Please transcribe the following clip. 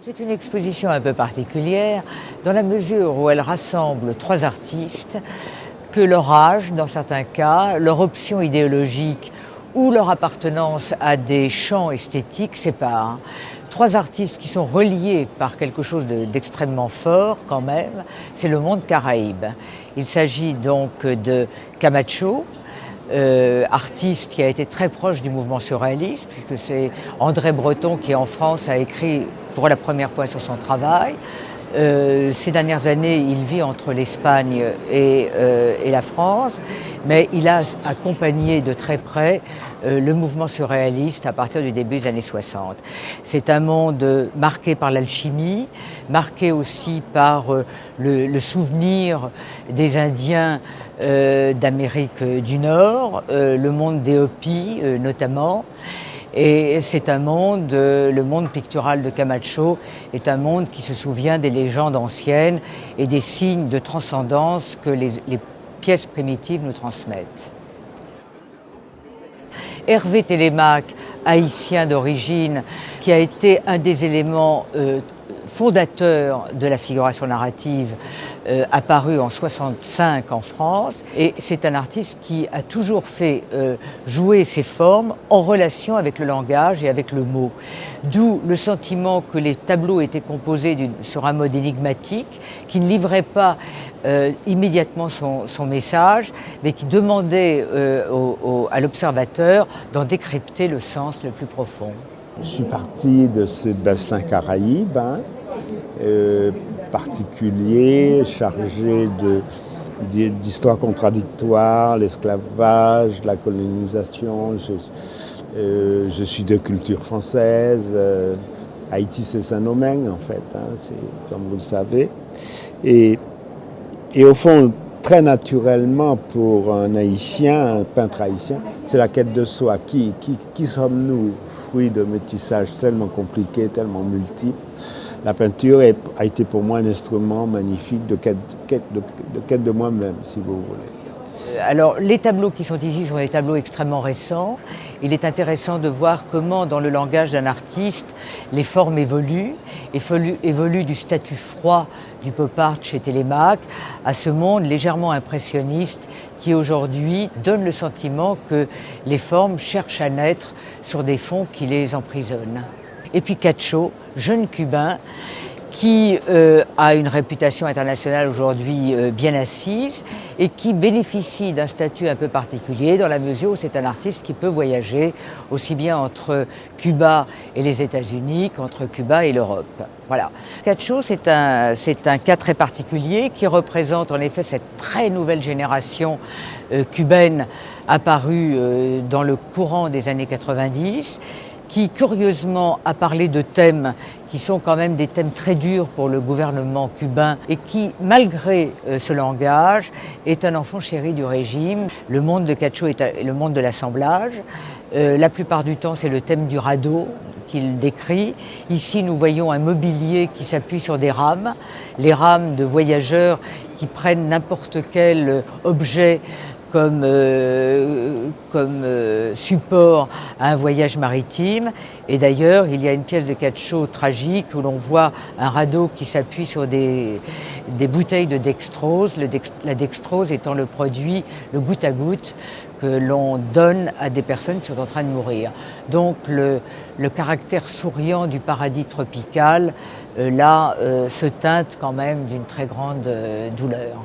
C'est une exposition un peu particulière dans la mesure où elle rassemble 3 artistes que leur âge, dans certains cas, leur option idéologique ou leur appartenance à des champs esthétiques séparent. 3 artistes qui sont reliés par quelque chose d'extrêmement fort quand même, c'est le monde caraïbe. Il s'agit donc de Camacho, artiste qui a été très proche du mouvement surréaliste, puisque c'est André Breton qui en France a écrit pour la première fois sur son travail. Ces dernières années, il vit entre l'Espagne et la France, mais il a accompagné de très près le mouvement surréaliste à partir du début des années 60. C'est un monde marqué par l'alchimie, marqué aussi par le souvenir des Indiens d'Amérique du Nord, le monde des Hopis notamment. Et c'est un monde, le monde pictural de Camacho est un monde qui se souvient des légendes anciennes et des signes de transcendance que les pièces primitives nous transmettent. Hervé Télémaque, haïtien d'origine, qui a été un des éléments fondateur de la figuration narrative apparu en 1965 en France. Et c'est un artiste qui a toujours fait jouer ses formes en relation avec le langage et avec le mot. D'où le sentiment que les tableaux étaient composés sur un mode énigmatique, qui ne livrait pas immédiatement son message, mais qui demandait à l'observateur d'en décrypter le sens le plus profond. Je suis parti de ce bassin caraïbe, particulier, chargé d'histoires contradictoires, l'esclavage, la colonisation. Je suis de culture française. Haïti, c'est Saint-Domingue, en fait, c'est, comme vous le savez. Et au fond, très naturellement, pour un Haïtien, un peintre haïtien, c'est la quête de soi. Qui sommes-nous, fruit de métissage tellement compliqué, tellement multiple? La peinture a été pour moi un instrument magnifique de quête de moi-même, si vous voulez. Alors, les tableaux qui sont ici sont des tableaux extrêmement récents. Il est intéressant de voir comment, dans le langage d'un artiste, les formes évoluent du statut froid du pop art chez Télémaque à ce monde légèrement impressionniste qui, aujourd'hui, donne le sentiment que les formes cherchent à naître sur des fonds qui les emprisonnent. Et puis Cacho, jeune Cubain, qui a une réputation internationale aujourd'hui bien assise et qui bénéficie d'un statut un peu particulier dans la mesure où c'est un artiste qui peut voyager aussi bien entre Cuba et les États-Unis qu'entre Cuba et l'Europe. Voilà. Cacho, c'est un cas très particulier qui représente en effet cette très nouvelle génération cubaine apparue dans le courant des années 90, qui curieusement a parlé de thèmes qui sont quand même des thèmes très durs pour le gouvernement cubain et qui, malgré ce langage, est un enfant chéri du régime. Le monde de Cacho est le monde de l'assemblage. La plupart du temps, c'est le thème du radeau qu'il décrit. Ici, nous voyons un mobilier qui s'appuie sur des rames, les rames de voyageurs qui prennent n'importe quel objet comme support à un voyage maritime. Et d'ailleurs, il y a une pièce de Cacho tragique où l'on voit un radeau qui s'appuie sur des bouteilles de dextrose, la dextrose étant le produit, le goutte à goutte, que l'on donne à des personnes qui sont en train de mourir. Donc le caractère souriant du paradis tropical, là, se teinte quand même d'une très grande douleur.